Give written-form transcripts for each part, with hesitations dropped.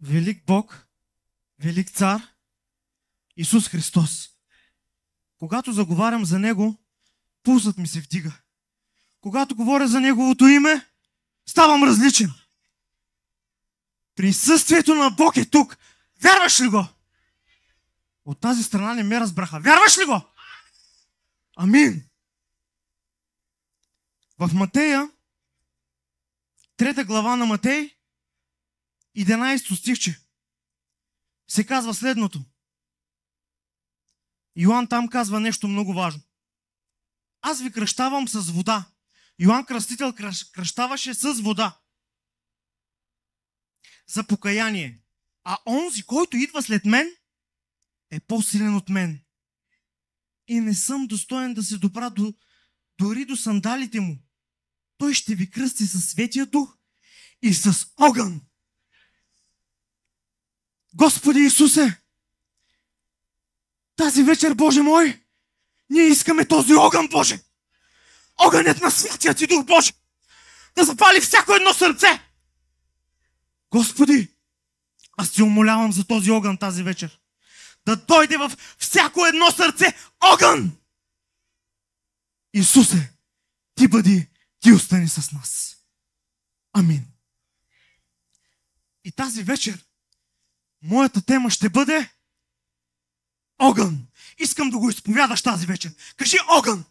велик Бог, велик цар, Исус Христос. Когато заговарям за Него, пулсът ми се вдига. Когато говоря за Неговото име, ставам различен. Присъствието на Бог е тук. Вярваш ли го? От тази страна не ме разбраха. Вярваш ли го? Амин. В Матея, 3 глава на Матей, 11 стихче, се казва следното. Йоан там казва нещо много важно. Аз ви кръщавам с вода. Йоан Кръстител кръщаваше с вода за покаяние. А онзи, който идва след мен, е по-силен от мен. И не съм достоен да се допра дори до сандалите му. Той ще ви кръсти със Светия Дух и с огън. Господи Исусе, тази вечер, Боже мой, ние искаме този огън, Боже. Огънят на Святия Ти Дух, Боже, да запали всяко едно сърце. Господи, аз Ти умолявам за този огън тази вечер. Да дойде в всяко едно сърце огън. Исусе, Ти бъди, Ти остани с нас. Амин. И тази вечер моята тема ще бъде огън. Искам да го изповядаш тази вечер. Кажи огън.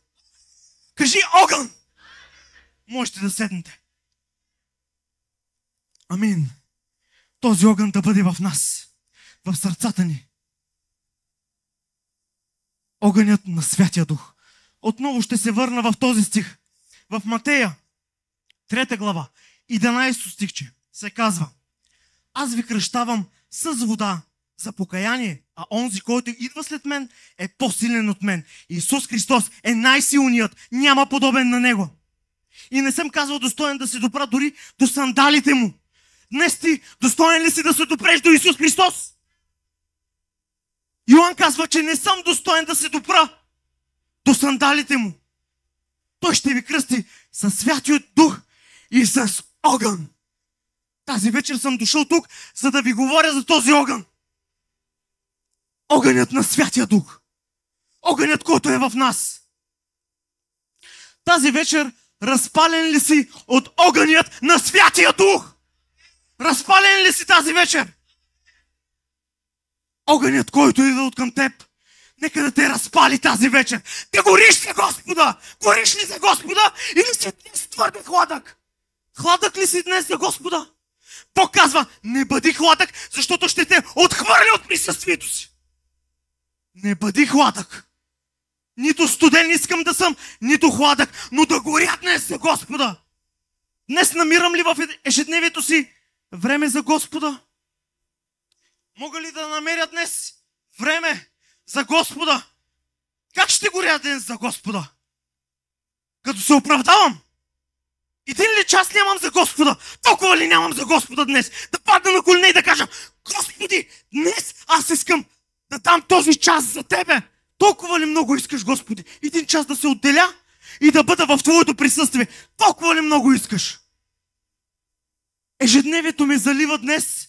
Кажи огън. Можете да седнете. Амин. Този огън да бъде в нас, в сърцата ни. Огънят на Святия Дух. Отново ще се върна в този стих. В Матея, 3 глава, 11 стихче, се казва: аз ви кръщавам с вода за покаяние, а онзи, който идва след мен, е по-силен от мен. Исус Христос е най-силният, няма подобен на Него. И не съм казал достоен да се допра дори до сандалите му. Днес ти достоен ли си да се допреш до Исус Христос? Йоан казва, че не съм достоен да се допра до сандалите му. Той ще ви кръсти със Святия Дух и с огън. Тази вечер съм дошъл тук, за да ви говоря за този огън. Огънят на Святия Дух. Огънят, който е в нас. Тази вечер разпален ли си от огънят на Святия Дух? Разпален ли си тази вечер? Огънят, който идва от към теб, нека да те разпали тази вечер. Те гориш ли, Господа? Гориш ли за Господа? Или си днес твърде хладък? Хладък ли си днес за Господа? Бог казва, не бъди хладък, защото ще те отхвърля от присъствието си. Не бъди хладък. Нито студен искам да съм, нито хладък, но да горя днес за Господа. Днес намирам ли в ежедневието си време за Господа? Мога ли да намеря днес време за Господа? Как ще горя днес за Господа? Като се оправдавам? Един ли час нямам за Господа? Толкова ли нямам за Господа днес? Да падна на колене и да кажа, Господи, днес аз искам да дам този час за Тебе. Толкова ли много искаш, Господи? Един час да се отделя и да бъда в Твоето присъствие. Толкова ли много искаш? Ежедневието ме залива днес.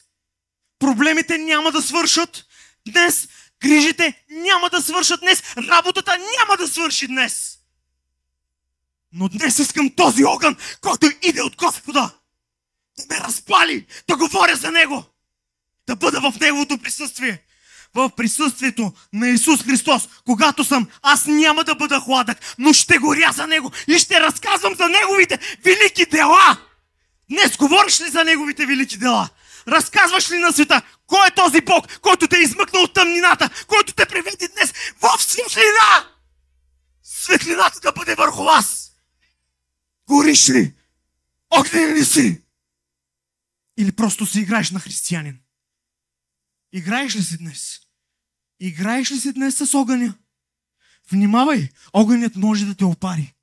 Проблемите няма да свършат днес. Грижите няма да свършат днес. Работата няма да свърши днес. Но днес искам този огън, който иде от Господа, да ме разпали, да говоря за Него, да бъда в Неговото присъствие. В присъствието на Исус Христос, когато съм, аз няма да бъда хладък, но ще горя за Него и ще разказвам за Неговите велики дела. Днес говориш ли за Неговите велики дела? Разказваш ли на света кой е този Бог, който те измъкна от тъмнината, който те приведе днес в светлина? Светлината да бъде върху вас. Гориш ли? Огнен ли си? Или просто си играеш на християнин? Играеш ли си днес? Играеш ли си днес с огъня? Внимавай, огънят може да те опари.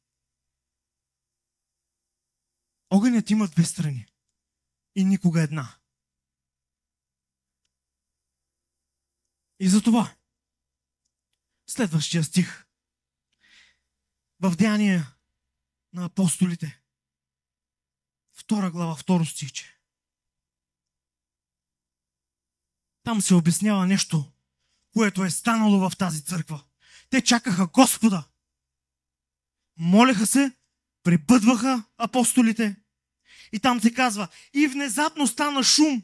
Огънят има две страни и никога една. И затова следващия стих в Деяния на апостолите, 2 глава, 2 стихче. Там се обяснява нещо, което е станало в тази църква. Те чакаха Господа. Молеха се, пребъдваха апостолите. И там се казва, и внезапно стана шум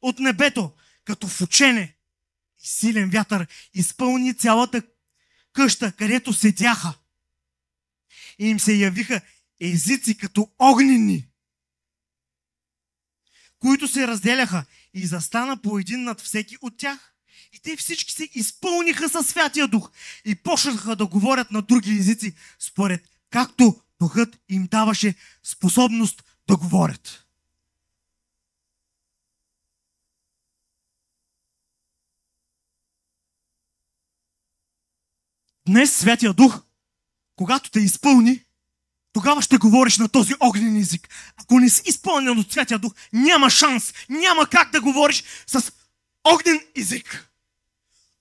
от небето, като в учене. И силен вятър изпълни цялата къща, където седяха. И им се явиха езици като огнени, които се разделяха и застана по един над всеки от тях. И те всички се изпълниха със Святия Дух и почнаха да говорят на други езици, според както Духът им даваше способност да говорят. Днес Святия Дух, когато те изпълни, тогава ще говориш на този огнен език. Ако не си изпълнен от Святия Дух, няма шанс, няма как да говориш с огнен език.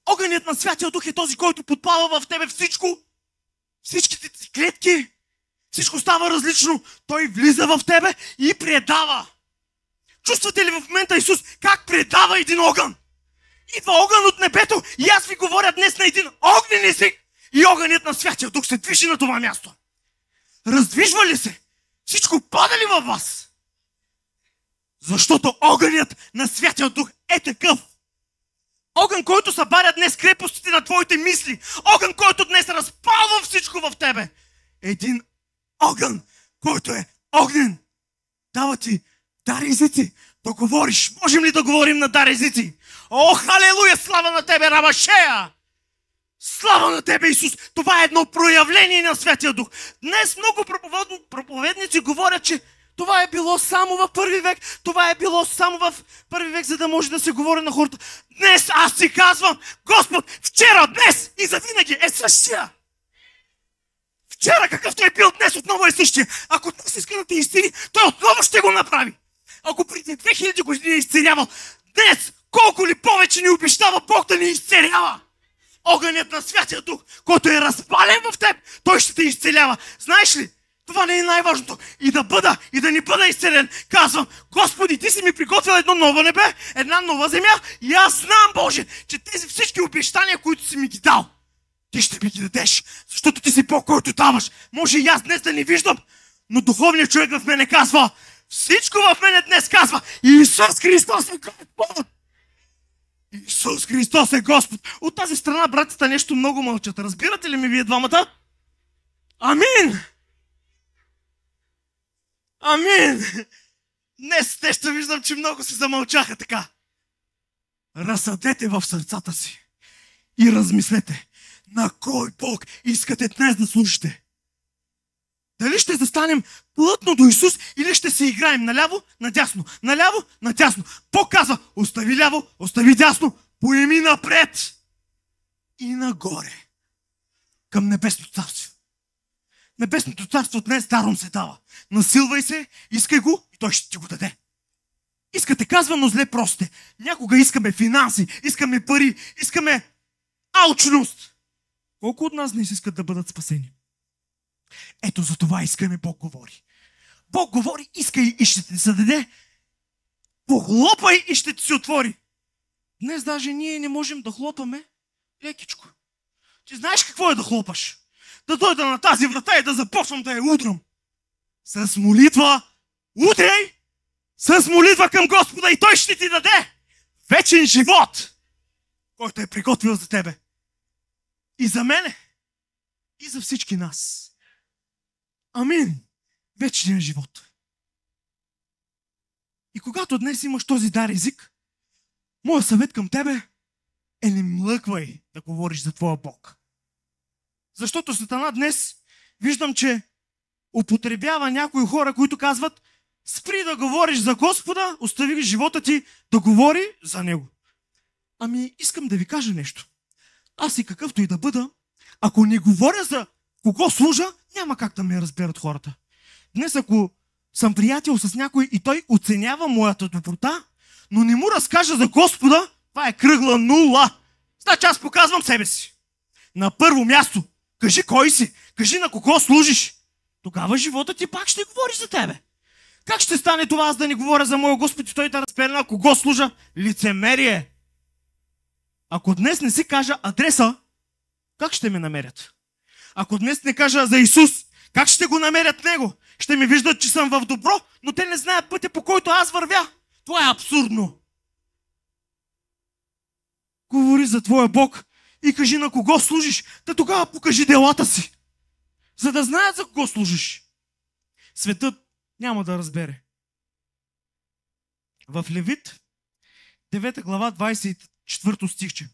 Огънят на Святия Дух е този, който подпала в тебе всичко, всичките си клетки, всичко става различно. Той влиза в тебе и предава. Чувствате ли в момента Исус как предава един огън? Идва огън от небето и аз ви говоря днес на един огнен език и огънят на Святия Дух се движи на това място. Раздвижва ли се? Всичко пада ли във вас? Защото огънят на Святия Дух е такъв. Огън, който събаря днес крепостите на твоите мисли. Огън, който днес разпалва всичко в тебе. Един огън, който е огнен. Дава ти дар езици да говориш. Можем ли да говорим на дар езици? О, халелуя, слава на тебе, Рабашея! Слава на тебе, Исус! Това е едно проявление на Святия Дух. Днес много проповедници говорят, че това е било само в първи век. Това е било само в първи век, за да може да се говори на хората. Днес аз си казвам, Господ, вчера, днес и завинаги е същия. Вчера какъвто е бил, днес отново е същия. Ако днес иска да те изцели, той отново ще го направи. Ако преди 2000 години е изцелявал, днес колко ли повече ни обещава Бог да ни изцелява. Огънят на Святия Дух, който е разпален в теб, той ще те изцелява. Знаеш ли, това не е най-важното. И да бъда, и да не бъда изцелен. Казвам, Господи, ти си ми приготвил едно ново небе, една нова земя и аз знам, Боже, че тези всички обещания, които си ми ги дал, ти ще ми ги дадеш, защото ти си Бог, който даваш. Може и аз днес да не виждам, но духовният човек в мене казва, всичко в мене днес казва, Исус Христос е Господ. Исус Христос е Господ. От тази страна братята нещо много мълчат. Разбирате ли ми вие двамата? Амин! Амин! Днес те ще виждам, че много се замълчаха така. Разсъдете в сърцата си и размислете на кой Бог искате днес да слушате. Дали ще застанем плътно до Исус или ще се играем наляво, надясно, наляво, надясно. Бог казва, остави ляво, остави дясно, поеми напред и нагоре към небесното царство. Небесното царство днес даром се дава. Насилвай се, искай го и той ще ти го даде. Искате казвано зле просте. Някога искаме финанси, искаме пари, искаме алчност. Колко от нас не искат да бъдат спасени? Ето за това искаме Бог говори. Бог говори, искай и ще ти се даде. Похлопай и ще ти се отвори. Днес даже ние не можем да хлопаме лекичко. Ти знаеш какво е да хлопаш? Да дойда на тази врата и да започвам да я удрям. С молитва удряй, с молитва към Господа и Той ще ти даде вечен живот, който е приготвил за тебе. И за мене, и за всички нас. Амин. Вечният живот. И когато днес имаш този дар език, моят съвет към тебе е не млъквай да говориш за твоя Бог. Защото Сатана днес виждам, че употребява някои хора, които казват, спри да говориш за Господа, остави живота ти да говори за Него. Ами искам да ви кажа нещо. Аз и какъвто и да бъда, ако не говоря за кого служа, няма как да ме разберат хората. Днес ако съм приятел с някой и той оценява моята доброта, но не му разкажа за Господа, това е кръгла нула. Значи аз показвам себе си. На първо място, кажи кой си, кажи на кого служиш. Тогава живота ти пак ще говори за тебе. Как ще стане това аз да не говоря за моя Господ и той да разбере на кого служа? Лицемерие. Ако днес не си кажа адреса, как ще ме намерят? Ако днес не кажа за Исус, как ще го намерят Него? Ще ми виждат, че съм в добро, но те не знаят пътя, по който аз вървя. Това е абсурдно. Говори за твоя Бог и кажи на кого служиш. Та тогава покажи делата си, за да знаят за кого служиш. Светът няма да разбере. В Левит, 9 глава, 24 стихче.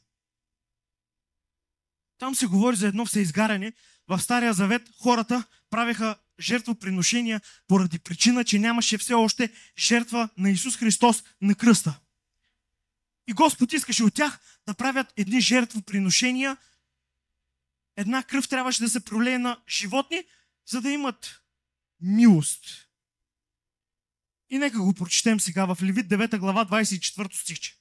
Там се говори за едно всеизгаряне. В Стария Завет хората правеха жертвоприношения поради причина, че нямаше все още жертва на Исус Христос на кръста. И Господ искаше от тях да правят едни жертвоприношения. Една кръв трябваше да се пролее на животни, за да имат милост. И нека го прочетем сега в Левит 9 глава 24 стихче.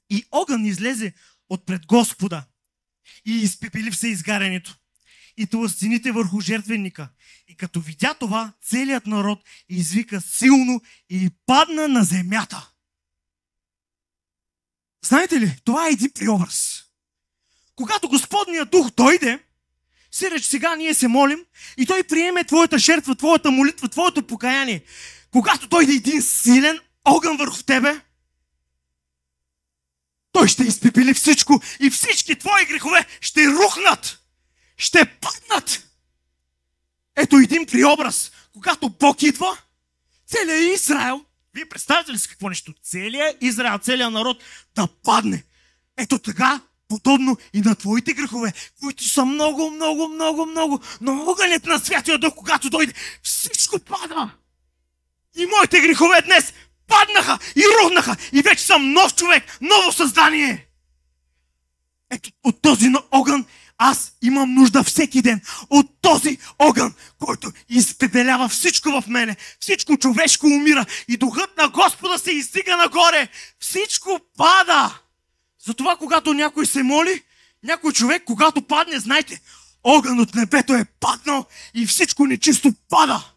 И огън излезе отпред Господа и изпепели всеизгарянето и тлъстините върху жертвенника. И като видя това, целият народ извика силно и падна на земята. Знаете ли, това е един преобраз. Когато Господният дух дойде, сиреч сега ние се молим и той приеме твоята жертва, твоята молитва, твоето покаяние. Когато дойде един силен огън върху тебе, той ще изпепели всичко и всички твои грехове ще рухнат, ще паднат. Ето един преобраз. Когато Бог идва, целият Израел, вие представяте ли си какво нещо? Целият Израел, целият народ да падне. Ето така, подобно и на твоите грехове, които са много, много, много, много, но огънят на Святия Дух, когато дойде, всичко пада. И моите грехове днес паднаха и рухнаха и вече съм нов човек, ново създание. Ето от този огън аз имам нужда всеки ден. От този огън, който изпепелява всичко в мене. Всичко човешко умира и духът на Господа се издига нагоре. Всичко пада. Затова, когато някой се моли, някой човек, когато падне, знайте, огън от небето е паднал и всичко нечисто пада.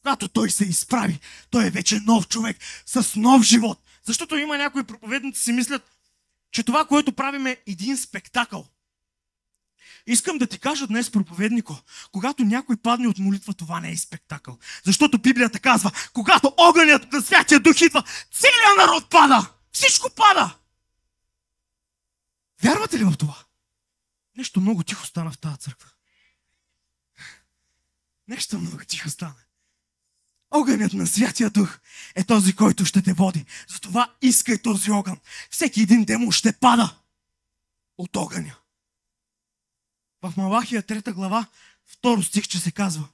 Когато той се изправи, той е вече нов човек с нов живот. Защото има някои проповедници си мислят, че това, което правим е един спектакъл. Искам да ти кажа днес, проповеднико, когато някой падне от молитва, това не е спектакъл. Защото Библията казва, когато огънят на Святия Дух идва, целият народ пада. Всичко пада. Вярвате ли в това? Нещо много тихо стана в тази църква. Нещо много тихо стана. Огънят на Святия Дух е този, който ще те води. Затова искай този огън. Всеки един демон ще пада от огъня. В Малахия 3 глава, 2 стихче се казва: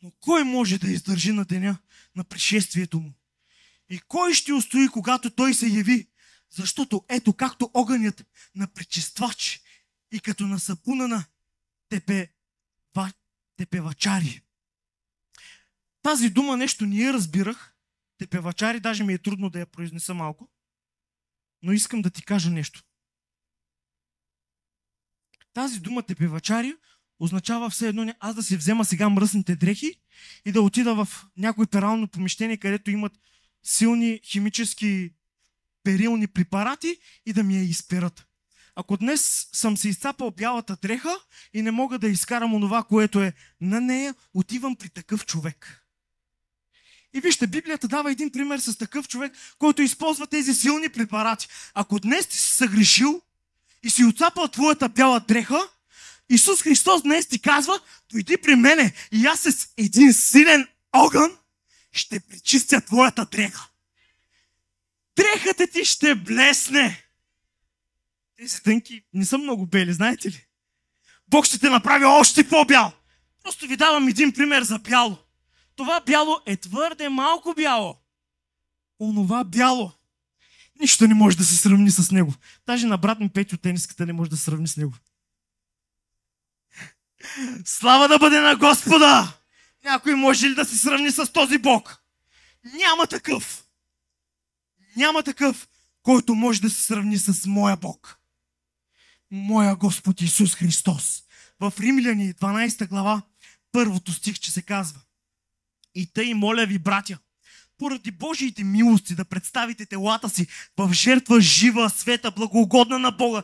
но кой може да издържи на деня на пришествието му? И кой ще устои, когато той се яви? Защото ето както огънят на пречиствач и като на сапуна на тепевачари. Тази дума нещо не я разбирах. Тепевачари, даже ми е трудно да я произнеса малко. Но искам да ти кажа нещо. Тази дума тепевачари означава все едно аз да си взема сега мръсните дрехи и да отида в някое перално помещение, където имат силни химически перилни препарати и да ми я изперат. Ако днес съм се изцапал бялата дреха и не мога да изкарам онова, което е на нея, отивам при такъв човек. И вижте, Библията дава един пример с такъв човек, който използва тези силни препарати. Ако днес ти си съгрешил и си отцапал твоята бяла дреха, Исус Христос днес ти казва: дойди при мене и аз с един силен огън ще пречистя твоята дреха. Дрехата ти ще блесне. Тези тънки не са много бели, знаете ли? Бог ще те направи още по-бял. Просто ви давам един пример за бяло. Това бяло е твърде малко бяло. Онова бяло нищо не може да се сравни с него. Даже на брат ми Петю тениската не може да се сравни с него. Слава да бъде на Господа! Някой може ли да се сравни с този Бог? Няма такъв. Няма такъв, който може да се сравни с моя Бог. Моя Господ Исус Христос. В Римляни 12 глава, 1 стих, че се казва: и тъй, моля ви, братя, поради Божиите милости да представите телата си в жертва жива, света, благоугодна на Бога,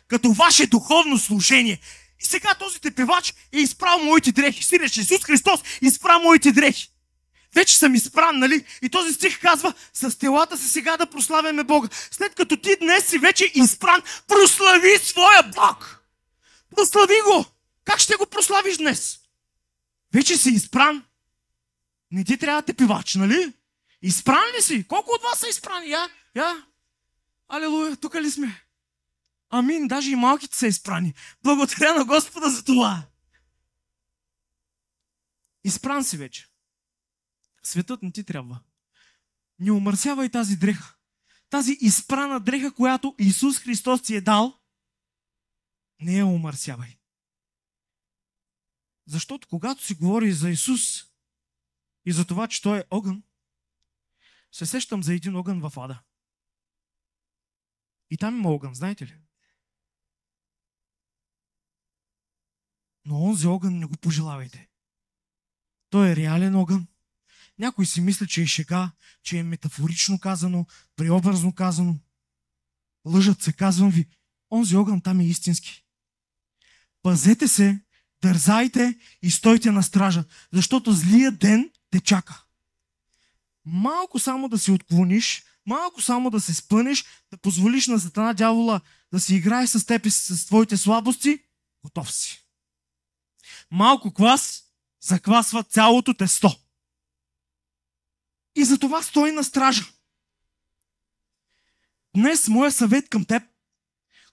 като ваше духовно служение. И сега този те певач е изправил моите дрехи. Сиреч Исус Христос изправил моите дрехи. Вече съм изпран, нали? И този стих казва, с телата си сега да прославяме Бога. След като ти днес си вече изпран, прослави своя Бог. Прослави го. Как ще го прославиш днес? Вече си изпран. Не ти трябва да те певач, нали? Изпран ли си? Колко от вас са изпрани? Я. Алелуя, тук ли сме? Амин, даже и малките са изпрани. Благодаря на Господа за това. Изпран си вече. Светът не ти трябва. Не омърсявай тази дреха. Тази изпрана дреха, която Исус Христос ти е дал, не я омърсявай. Защото когато си говори за Исус и за това, че Той е огън, се сещам за един огън в ада. И там има огън, знаете ли? Но онзи огън не го пожелавайте. Той е реален огън. Някой си мисли, че е шега, че е метафорично казано, преобразно казано. Лъжат се, казвам ви. Онзи огън там е истински. Пазете се, дързайте и стойте на стража, защото злия ден те чака. Малко само да се отклониш, малко само да се спънеш, да позволиш на Сатана дявола да си играе с теб и с твоите слабости, готов си. Малко квас заквасва цялото тесто. И за това стой на стража. Днес моя съвет към теб,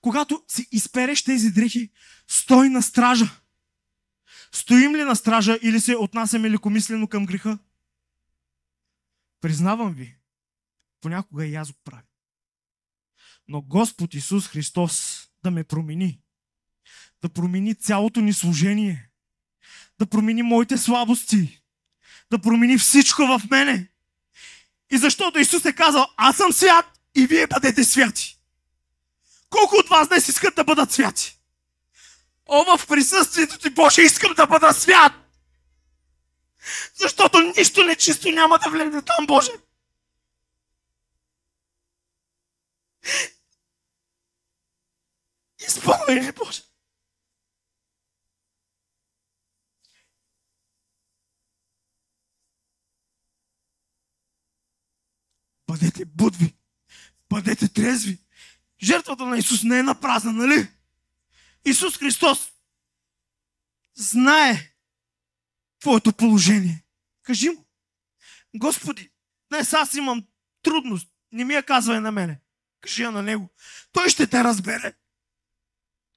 когато си изпереш тези дрехи, стой на стража. Стоим ли на стража или се отнасяме лекомислено към греха? Признавам ви, понякога и аз го правя. Но Господ Исус Христос да ме промени, да промени цялото ни служение, да промени моите слабости, да промени всичко в мене. И защото Исус е казал, аз съм свят и вие бъдете святи. Колко от вас днес искат да бъдат святи? О, в присъствието ти, Боже, искам да бъда свят! Защото нищо нечисто няма да влезе там, Боже. Изпълни ли, Боже? Бъдете будви, бъдете трезви. Жертвата на Исус не е напразна, нали? Исус Христос знае твоето положение. Кажи му, Господи, днес аз имам трудност, не ми я казвай на мене. Кажи я на Него. Той ще те разбере.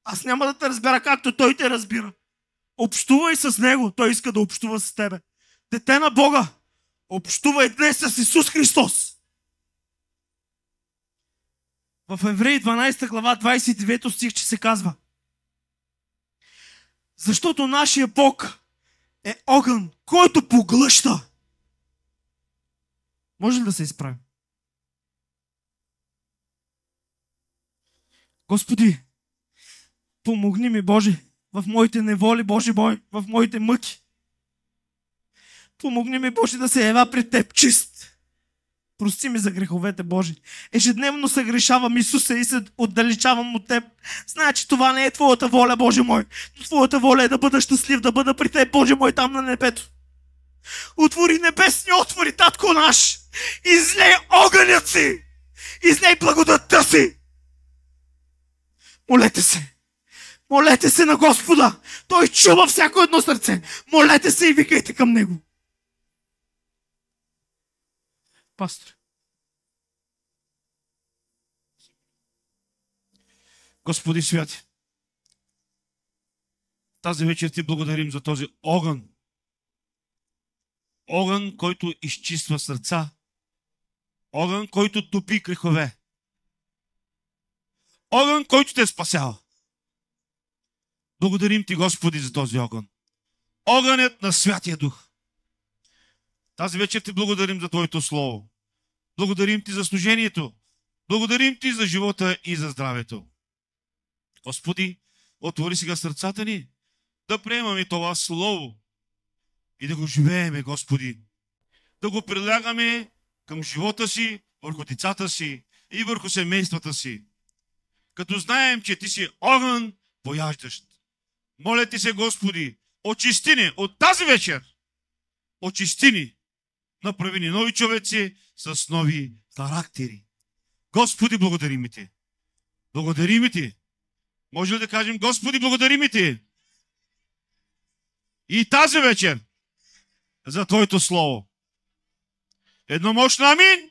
Аз няма да те разбера както Той те разбира. Общувай с Него, Той иска да общува с тебе. Дете на Бога, общувай днес с Исус Христос. В Евреи 12 глава 29 стих, че се казва: защото нашия Бог е огън, който поглъща. Може ли да се изправим? Господи, помогни ми, Боже, в моите неволи, Боже мой, в моите мъки. Помогни ми, Боже, да се ява пред Теб чист. Прости ми за греховете, Боже. Ежедневно се грешавам, Исусе, и се отдалечавам от Теб. Зная, че това не е Твоята воля, Боже мой. Но Твоята воля е да бъда щастлив, да бъда при Теб, Боже мой, там на небето. Отвори небесни отвори, Татко наш. Излей огънят си. Излей благодатта си. Молете се. Молете се на Господа. Той чува всяко едно сърце. Молете се и викайте към Него. Пастор. Господи святи, тази вечер Ти благодарим за този огън. Огън, който изчиства сърца. Огън, който топи грехове. Огън, който те спасява. Благодарим Ти, Господи, за този огън. Огънят на Святия Дух. Тази вечер Ти благодарим за Твоето Слово. Благодарим Ти за служението. Благодарим Ти за живота и за здравето. Господи, отвори сега сърцата ни да приемаме това Слово и да го живееме, Господи. Да го прилагаме към живота си, върху децата си и върху семействата си. Като знаем, че ти си огън пояждащ. Моля ти се, Господи, очисти ни от тази вечер. Очисти ни. Направи ни нови човеци с нови характери. Господи, благодарим ти. Благодарим ти. Може ли да кажем, Господи, благодарим ти. И тази вечер за Твоето Слово. Едно мощно амин.